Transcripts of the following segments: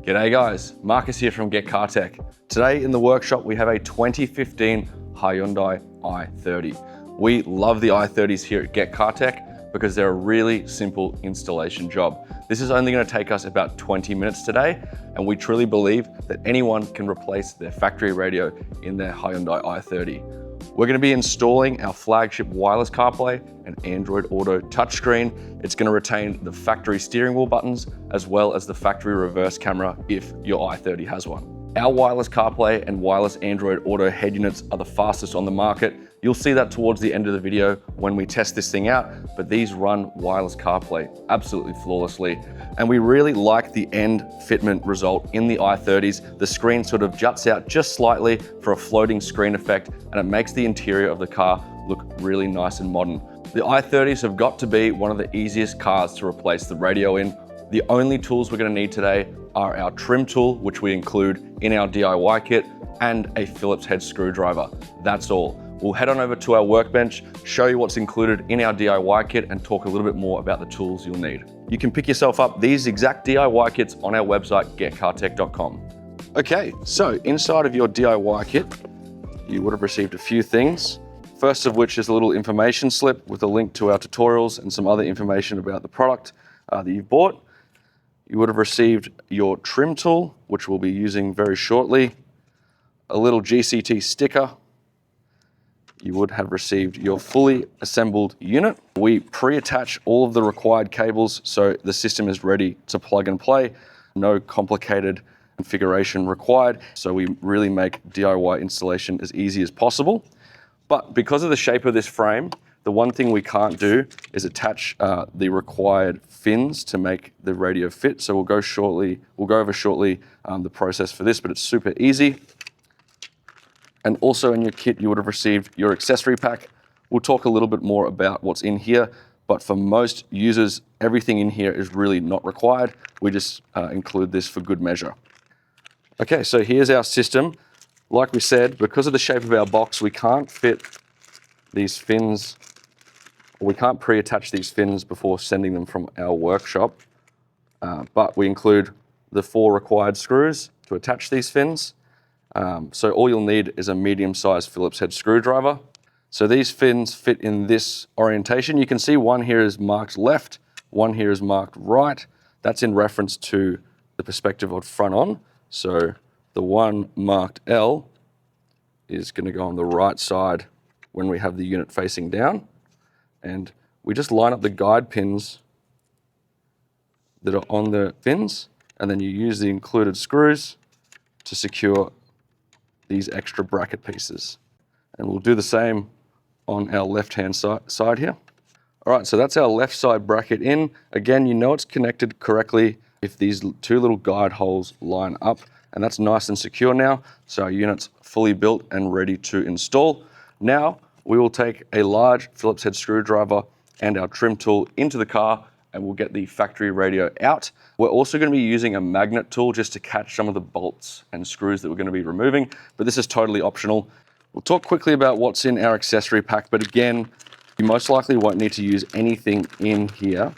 G'day guys, Marcus here from Get Car Tech. Today in the workshop we have a 2015 Hyundai i30. We love the i30s here at Get Car Tech because they're a really simple installation job. This is only going to take us about 20 minutes today, and we truly believe that anyone can replace their factory radio in their Hyundai i30. We're going to be installing our flagship wireless CarPlay and Android Auto touchscreen. It's going to retain the factory steering wheel buttons as well as the factory reverse camera if your i30 has one. Our wireless CarPlay and wireless Android Auto head units are the fastest on the market. You'll see that towards the end of the video when we test this thing out, but these run wireless CarPlay absolutely flawlessly. And we really like the end fitment result in the i30s. The screen sort of juts out just slightly for a floating screen effect, and it makes the interior of the car look really nice and modern. The i30s have got to be one of the easiest cars to replace the radio in. The only tools we're going to need today are our trim tool, which we include in our DIY kit, and a Phillips head screwdriver. That's all. We'll head on over to our workbench, show you what's included in our DIY kit, and talk a little bit more about the tools you'll need. You can pick yourself up these exact DIY kits on our website, getcartech.com. Okay, so inside of your DIY kit, you would have received a few things. First of which is a little information slip with a link to our tutorials and some other information about the product that you've bought. You would have received your trim tool, which we'll be using very shortly, a little GCT sticker. You would have received your fully assembled unit. We pre-attach all of the required cables so the system is ready to plug and play. No complicated configuration required, so we really make DIY installation as easy as possible. But because of the shape of this frame, the one thing we can't do is attach the required fins to make the radio fit. So we'll go over shortly the process for this, but it's super easy. And also in your kit, you would have received your accessory pack. We'll talk a little bit more about what's in here, but for most users, everything in here is really not required. We just include this for good measure. Okay, so here's our system. Like we said, because of the shape of our box, we can't fit these fins, or we can't pre-attach these fins before sending them from our workshop, but we include the 4 required screws to attach these fins. So all you'll need is a medium-sized Phillips head screwdriver. So these fins fit in this orientation. You can see one here is marked left, one here is marked right. That's in reference to the perspective of front on. So the one marked L is going to go on the right side when we have the unit facing down. And we just line up the guide pins that are on the fins, and then you use the included screws to secure these extra bracket pieces. And we'll do the same on our left-hand side here. All right, so that's our left side bracket in. Again, you know it's connected correctly if these 2 little guide holes line up, and that's nice and secure now. So our unit's fully built and ready to install. Now, we will take a large Phillips head screwdriver and our trim tool into the car, and we'll get the factory radio out. We're also going to be using a magnet tool just to catch some of the bolts and screws that we're going to be removing, but this is totally optional. We'll talk quickly about what's in our accessory pack, but again, you most likely won't need to use anything in here.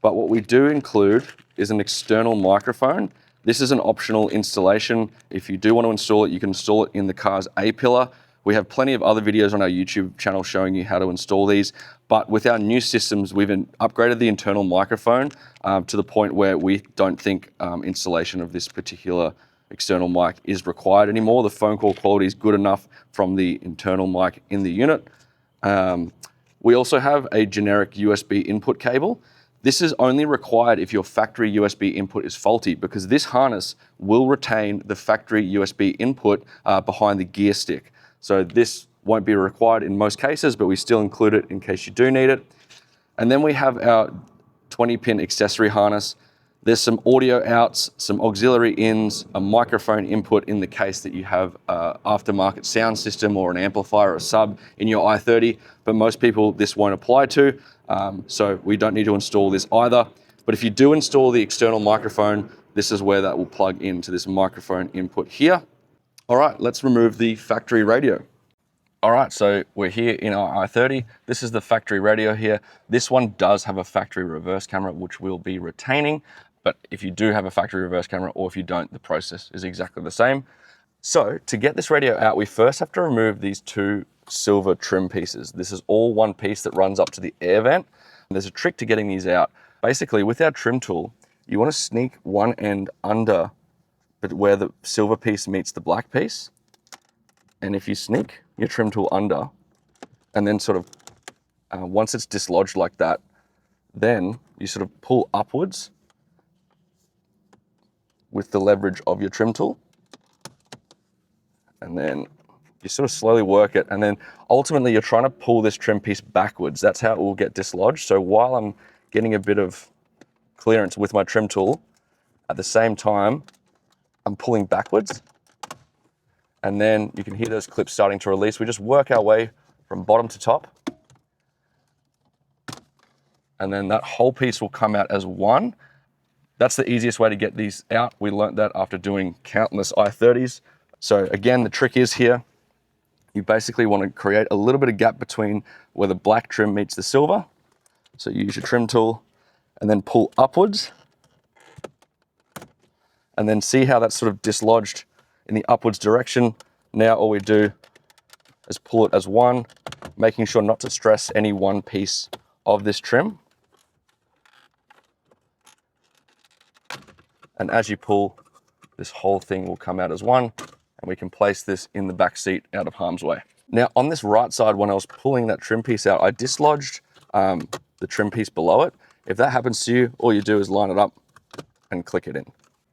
But what we do include is an external microphone. This is an optional installation. If you do want to install it, you can install it in the car's A-pillar. We have plenty of other videos on our YouTube channel showing you how to install these, but with our new systems, we've upgraded the internal microphone to the point where we don't think installation of this particular external mic is required anymore. The phone call quality is good enough from the internal mic in the unit. We also have a generic USB input cable. This is only required if your factory USB input is faulty, because this harness will retain the factory USB input behind the gear stick. So this won't be required in most cases, but we still include it in case you do need it. And then we have our 20-pin accessory harness. There's some audio outs, some auxiliary ins, a microphone input in the case that you have an aftermarket sound system or an amplifier or sub in your i30, but most people this won't apply to, so we don't need to install this either. But if you do install the external microphone, this is where that will plug into this microphone input here. All right, let's remove the factory radio. All right, so we're here in our i30. This is the factory radio here. This one does have a factory reverse camera, which we'll be retaining. But if you do have a factory reverse camera, or if you don't, the process is exactly the same. So to get this radio out, we first have to remove these two silver trim pieces. This is all one piece that runs up to the air vent. And there's a trick to getting these out. Basically, with our trim tool, you want to sneak one end under, but where the silver piece meets the black piece. And if you sneak your trim tool under, and then sort of, once it's dislodged like that, then you sort of pull upwards with the leverage of your trim tool. And then you sort of slowly work it. And then ultimately you're trying to pull this trim piece backwards. That's how it will get dislodged. So while I'm getting a bit of clearance with my trim tool, at the same time, I'm pulling backwards. And then you can hear those clips starting to release. We just work our way from bottom to top. And then that whole piece will come out as one. That's the easiest way to get these out. We learned that after doing countless i30s. So again, the trick is here, you basically want to create a little bit of gap between where the black trim meets the silver. So you use your trim tool and then pull upwards. And then see how that's sort of dislodged in the upwards direction. Now all we do is pull it as one, making sure not to stress any one piece of this trim. And as you pull, this whole thing will come out as one, and we can place this in the back seat out of harm's way. Now on this right side, when I was pulling that trim piece out, I dislodged the trim piece below it. If that happens to you, all you do is line it up and click it in.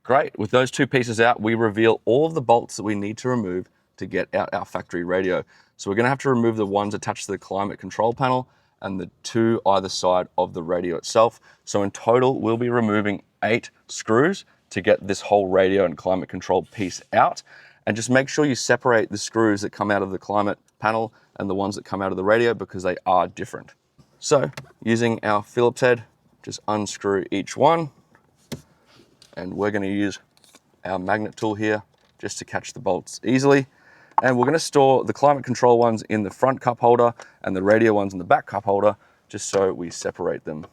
Great, with those two pieces out, we reveal all of the bolts that we need to remove to get out our factory radio. So we're gonna have to remove the ones attached to the climate control panel and the two either side of the radio itself. So in total, we'll be removing 8 screws to get this whole radio and climate control piece out. And just make sure you separate the screws that come out of the climate panel and the ones that come out of the radio, because they are different. So using our Phillips head, just unscrew each one. And we're gonna use our magnet tool here just to catch the bolts easily. And we're gonna store the climate control ones in the front cup holder and the radio ones in the back cup holder, just so we separate them.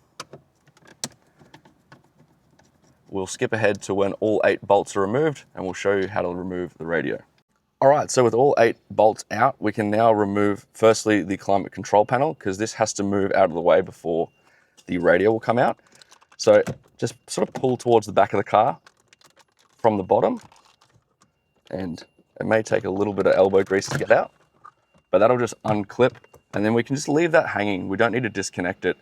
We'll skip ahead to when all 8 bolts are removed, and we'll show you how to remove the radio. All right, so with all 8 bolts out, we can now remove firstly the climate control panel, because this has to move out of the way before the radio will come out. So just sort of pull towards the back of the car from the bottom, and it may take a little bit of elbow grease to get out, but that'll just unclip, and then we can just leave that hanging. We don't need to disconnect it.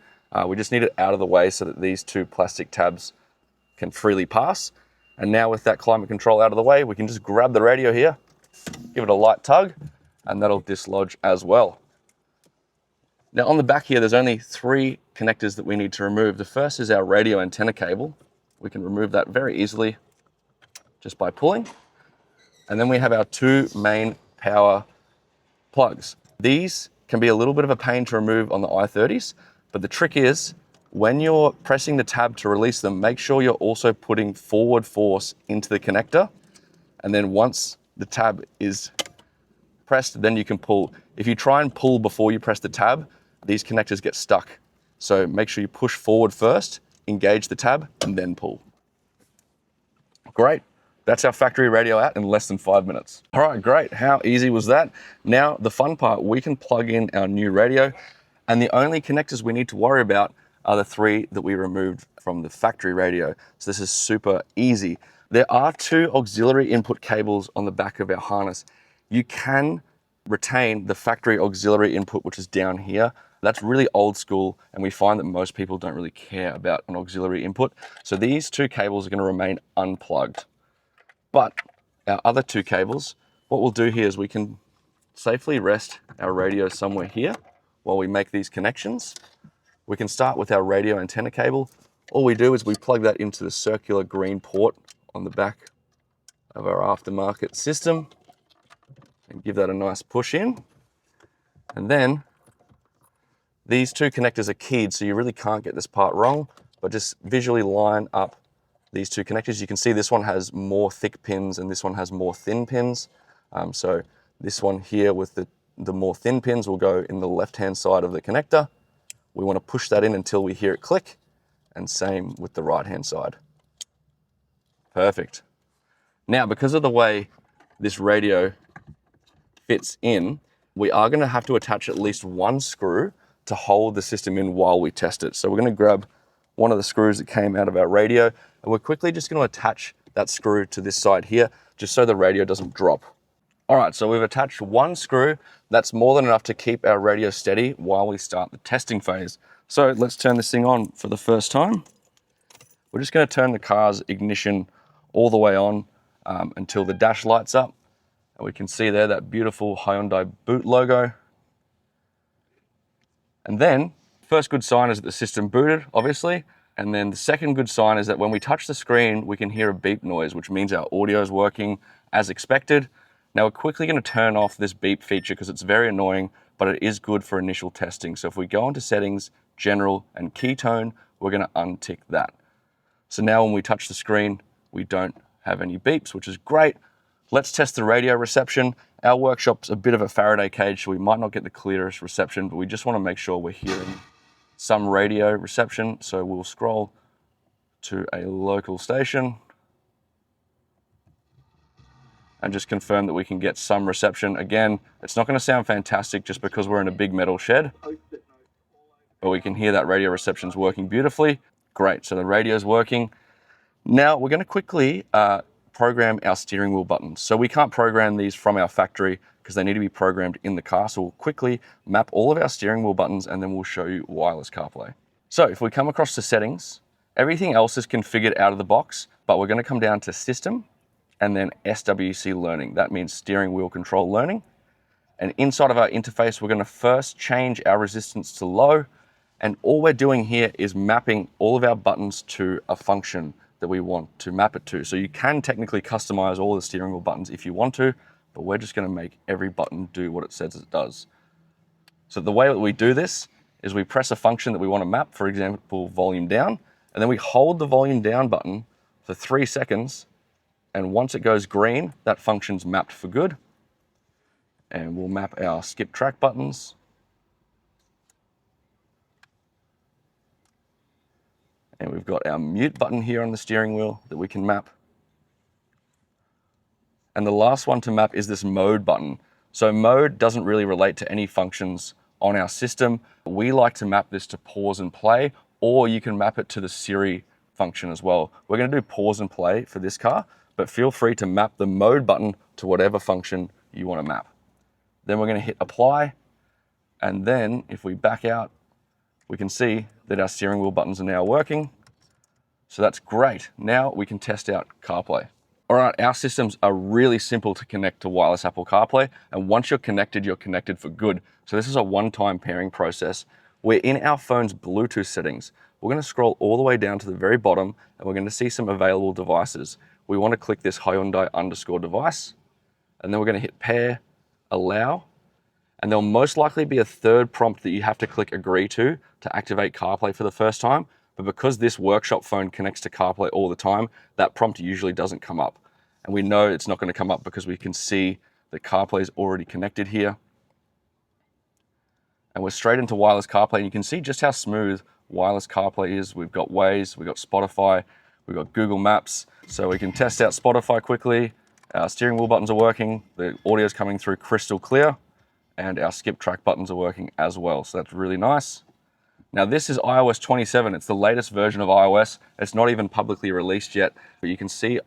We just need it out of the way so that these 2 plastic tabs can freely pass. And now with that climate control out of the way, we can just grab the radio here, give it a light tug, and that'll dislodge as well. Now on the back here, there's only 3 connectors that we need to remove. The first is our radio antenna cable. We can remove that very easily just by pulling. And then we have our 2 main power plugs. These can be a little bit of a pain to remove on the i30s, but the trick is when you're pressing the tab to release them, make sure you're also putting forward force into the connector. And then once the tab is pressed, then you can pull. If you try and pull before you press the tab, these connectors get stuck. So make sure you push forward first, engage the tab, and then pull. Great. That's our factory radio out in less than 5 minutes. All right, great. How easy was that? Now, the fun part, we can plug in our new radio, and the only connectors we need to worry about are the 3 that we removed from the factory radio. So this is super easy. There are 2 auxiliary input cables on the back of our harness. You can retain the factory auxiliary input, which is down here. That's really old school, and we find that most people don't really care about an auxiliary input. So these 2 cables are going to remain unplugged. But our other 2 cables, what we'll do here is we can safely rest our radio somewhere here while we make these connections. We can start with our radio antenna cable. All we do is we plug that into the circular green port on the back of our aftermarket system and give that a nice push in. And then these 2 connectors are keyed, so you really can't get this part wrong, but just visually line up these 2 connectors. You can see this one has more thick pins and this one has more thin pins. So this one here with the more thin pins will go in the left-hand side of the connector. We want to push that in until we hear it click, and same with the right-hand side. Perfect. Now, because of the way this radio fits in, we are going to have to attach at least one screw to hold the system in while we test it. So we're going to grab one of the screws that came out of our radio, and we're quickly just going to attach that screw to this side here, just so the radio doesn't drop. All right, so we've attached one screw. That's more than enough to keep our radio steady while we start the testing phase. So let's turn this thing on for the first time. We're just going to turn the car's ignition all the way on until the dash lights up. And we can see there that beautiful Hyundai boot logo. And then, first good sign is that the system booted, obviously. And then the second good sign is that when we touch the screen, we can hear a beep noise, which means our audio is working as expected. Now we're quickly going to turn off this beep feature because it's very annoying, but it is good for initial testing. So if we go into settings, general, and key tone, we're going to untick that. So now when we touch the screen, we don't have any beeps, which is great. Let's test the radio reception. Our workshop's a bit of a Faraday cage, so we might not get the clearest reception, but we just want to make sure we're hearing some radio reception. So we'll scroll to a local station and just confirm that we can get some reception. Again, it's not going to sound fantastic just because we're in a big metal shed, but we can hear that radio reception's working beautifully. Great, so the radio's working. Now we're going to quickly program our steering wheel buttons. So we can't program these from our factory because they need to be programmed in the car. So we'll quickly map all of our steering wheel buttons and then we'll show you wireless CarPlay. So if we come across to settings, everything else is configured out of the box, but we're going to come down to system and then SWC learning. That means steering wheel control learning. And inside of our interface, we're going to first change our resistance to low. And all we're doing here is mapping all of our buttons to a function that we want to map it to. So you can technically customize all the steering wheel buttons if you want to, but we're just going to make every button do what it says it does. So the way that we do this is we press a function that we want to map, for example, volume down, and then we hold the volume down button for 3 seconds. And once it goes green, that function's mapped for good. And we'll map our skip track buttons. And we've got our mute button here on the steering wheel that we can map. And the last one to map is this mode button. So mode doesn't really relate to any functions on our system. We like to map this to pause and play, or you can map it to the Siri function as well. We're going to do pause and play for this car, but feel free to map the mode button to whatever function you want to map. Then we're going to hit apply. And then if we back out, we can see that our steering wheel buttons are now working. So that's great. Now we can test out CarPlay. All right, our systems are really simple to connect to Wireless Apple CarPlay. And once you're connected for good. So this is a one-time pairing process. We're in our phone's Bluetooth settings. We're going to scroll all the way down to the very bottom and we're going to see some available devices. We want to click this Hyundai _ device, and then we're going to hit pair, allow, and there'll most likely be a third prompt that you have to click agree to activate CarPlay for the first time. But because this workshop phone connects to CarPlay all the time, that prompt usually doesn't come up. And we know it's not going to come up because we can see that CarPlay is already connected here. And we're straight into wireless CarPlay, and you can see just how smooth wireless CarPlay is. We've got Waze, we've got Spotify, we've got Google Maps. So we can test out Spotify quickly. Our steering wheel buttons are working, the audio is coming through crystal clear, and our skip track buttons are working as well. So that's really nice. Now this is iOS 27. It's the latest version of iOS. It's not even publicly released yet, but you can see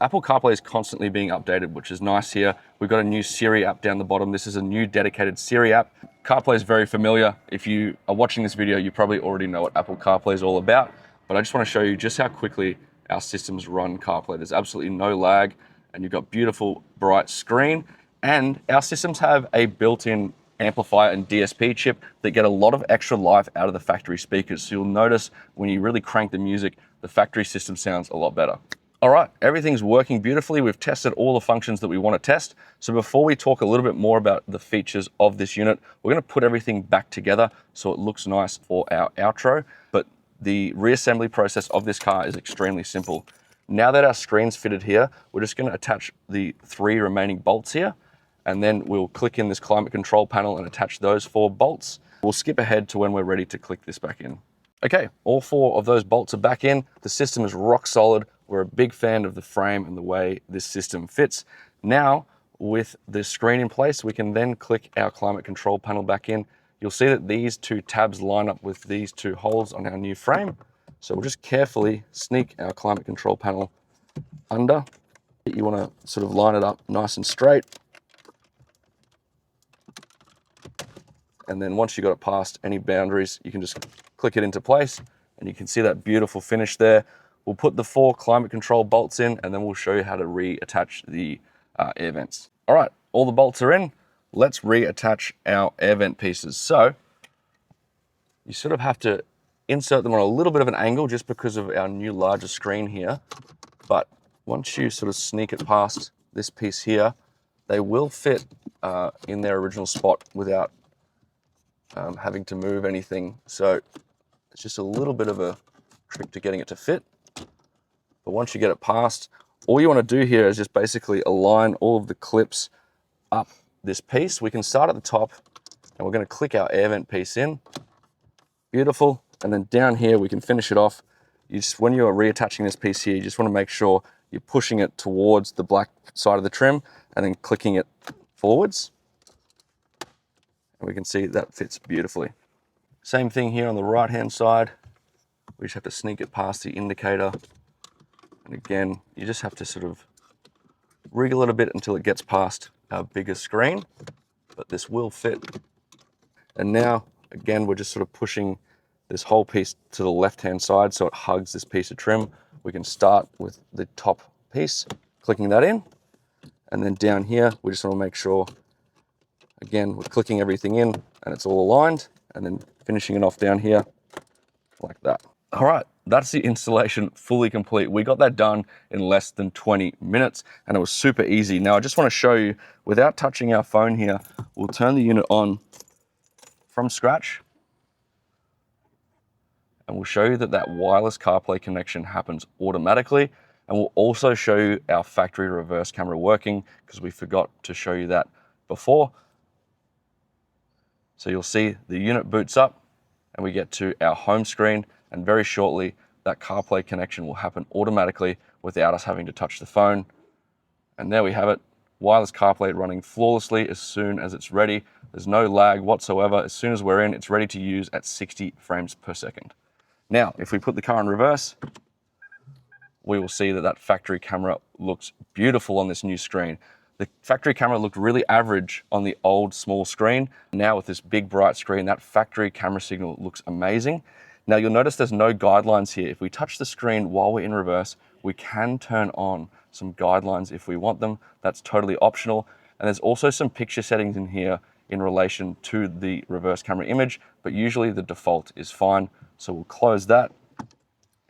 Apple CarPlay is constantly being updated, which is nice here. We've got a new Siri app down the bottom. This is a new dedicated Siri app. CarPlay is very familiar. If you are watching this video, you probably already know what Apple CarPlay is all about, but I just want to show you just how quickly our systems run CarPlay. There's absolutely no lag, and you've got beautiful, bright screen. And our systems have a built-in amplifier and DSP chip that get a lot of extra life out of the factory speakers. So you'll notice when you really crank the music, the factory system sounds a lot better. All right, everything's working beautifully. We've tested all the functions that we want to test. So before we talk a little bit more about the features of this unit, we're going to put everything back together so it looks nice for our outro. But the reassembly process of this car is extremely simple. Now that our screen's fitted here, we're just going to attach the 3 remaining bolts here, and then we'll click in this climate control panel and attach those 4 bolts. We'll skip ahead to when we're ready to click this back in. Okay, all 4 of those bolts are back in. The system is rock solid, We're a big fan of the frame and the way this system fits. Now, with the screen in place, we can then click our climate control panel back in. You'll see that these two tabs line up with these two holes on our new frame. So we'll just carefully sneak our climate control panel under. You want to sort of line it up nice and straight. And then once you've got it past any boundaries, you can just click it into place and you can see that beautiful finish there. We'll put the 4 climate control bolts in and then we'll show you how to reattach the air vents. All right, all the bolts are in. Let's reattach our air vent pieces. So you sort of have to insert them on a little bit of an angle just because of our new larger screen here. But once you sort of sneak it past this piece here, they will fit in their original spot without having to move anything. So it's just a little bit of a trick to getting it to fit. But once you get it past, all you want to do here is just basically align all of the clips up this piece. We can start at the top and we're going to click our air vent piece in. Beautiful. And then down here, we can finish it off. When you're reattaching this piece here, you just want to make sure you're pushing it towards the black side of the trim and then clicking it forwards. And we can see that fits beautifully. Same thing here on the right-hand side. We just have to sneak it past the indicator. And again, you just have to sort of wriggle it a bit until it gets past our bigger screen, but this will fit. And now, again, we're just sort of pushing this whole piece to the left-hand side so it hugs this piece of trim. We can start with the top piece, clicking that in. And then down here, we just want to make sure, again, we're clicking everything in and it's all aligned, and then finishing it off down here like that. All right, that's the installation fully complete. We got that done in less than 20 minutes and it was super easy. Now I just want to show you, without touching our phone here, we'll turn the unit on from scratch and we'll show you that that wireless CarPlay connection happens automatically. And we'll also show you our factory reverse camera working because we forgot to show you that before. So you'll see the unit boots up and we get to our home screen, and very shortly that CarPlay connection will happen automatically without us having to touch the phone. And there we have it, wireless CarPlay running flawlessly as soon as it's ready. There's no lag whatsoever. As soon as we're in, it's ready to use at 60 frames per second. Now, if we put the car in reverse, we will see that that factory camera looks beautiful on this new screen. The factory camera looked really average on the old small screen. Now with this big bright screen, that factory camera signal looks amazing. Now you'll notice there's no guidelines here. If we touch the screen while we're in reverse, we can turn on some guidelines if we want them. That's totally optional. And there's also some picture settings in here in relation to the reverse camera image, but usually the default is fine. So we'll close that.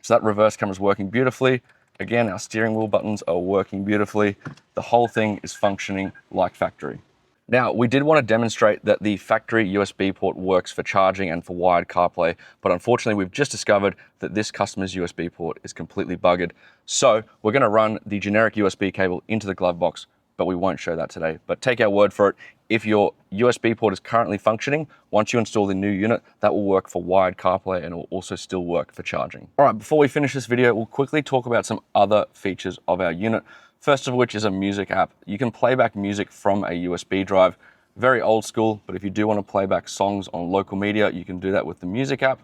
So that reverse camera is working beautifully. Again, our steering wheel buttons are working beautifully. The whole thing is functioning like factory. Now, we did want to demonstrate that the factory USB port works for charging and for wired CarPlay, but unfortunately we've just discovered that this customer's USB port is completely buggered. So we're going to run the generic USB cable into the glove box, but we won't show that today. But take our word for it, if your USB port is currently functioning, once you install the new unit, that will work for wired CarPlay and it will also still work for charging. All right, before we finish this video, we'll quickly talk about some other features of our unit. First of which is a music app. You can play back music from a USB drive. Very old school, but if you do want to play back songs on local media, you can do that with the music app.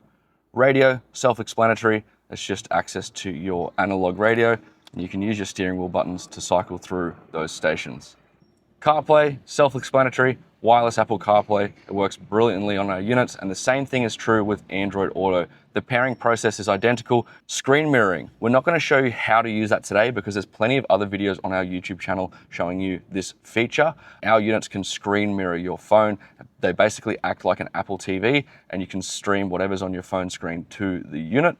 Radio, self-explanatory. It's just access to your analog radio. And you can use your steering wheel buttons to cycle through those stations. CarPlay, self-explanatory. Wireless Apple CarPlay, it works brilliantly on our units, and the same thing is true with Android Auto. The pairing process is identical. Screen mirroring, we're not going to show you how to use that today because there's plenty of other videos on our YouTube channel showing you this feature. Our units can screen mirror your phone. They basically act like an Apple TV, and you can stream whatever's on your phone screen to the unit.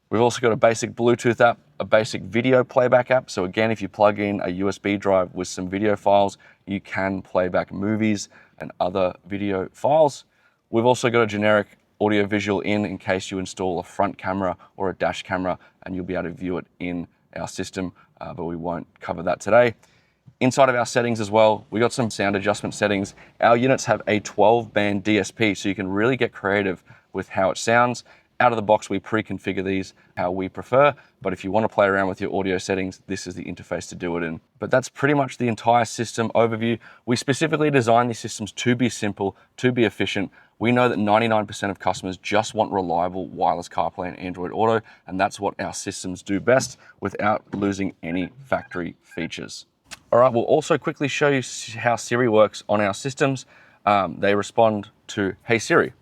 We've also got a basic Bluetooth app, a basic video playback app. So again, if you plug in a USB drive with some video files, you can play back movies and other video files. We've also got a generic audio visual in case you install a front camera or a dash camera, and you'll be able to view it in our system, but we won't cover that today. Inside of our settings as well, we got some sound adjustment settings. Our units have a 12-band DSP, so you can really get creative with how it sounds. Out of the box, we pre-configure these how we prefer, but if you want to play around with your audio settings, this is the interface to do it in. But that's pretty much the entire system overview. We specifically designed these systems to be simple, to be efficient. We know that 99% of customers just want reliable wireless CarPlay and Android Auto, and that's what our systems do best without losing any factory features. All right, we'll also quickly show you how Siri works on our systems. They respond to, "Hey Siri,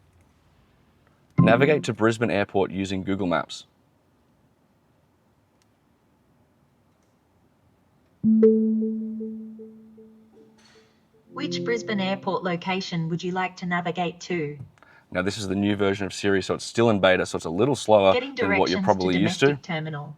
navigate to Brisbane Airport using Google Maps." Which Brisbane Airport location would you like to navigate to? Now this is the new version of Siri, so it's still in beta, so it's a little slower than what you're probably used to. Terminal.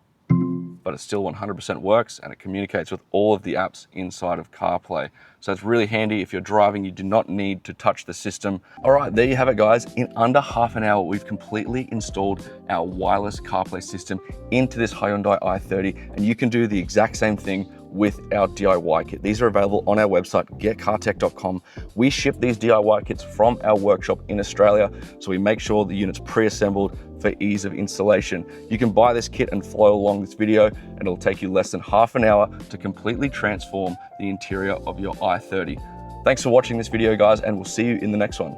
But it still 100% works, and it communicates with all of the apps inside of CarPlay. So it's really handy if you're driving, you do not need to touch the system. All right, there you have it guys. In under half an hour, we've completely installed our wireless CarPlay system into this Hyundai i30, and you can do the exact same thing with our DIY kit. These are available on our website, getcartech.com. We ship these DIY kits from our workshop in Australia, so we make sure the unit's pre-assembled for ease of installation. You can buy this kit and follow along this video, and it'll take you less than half an hour to completely transform the interior of your i30. Thanks for watching this video, guys, and we'll see you in the next one.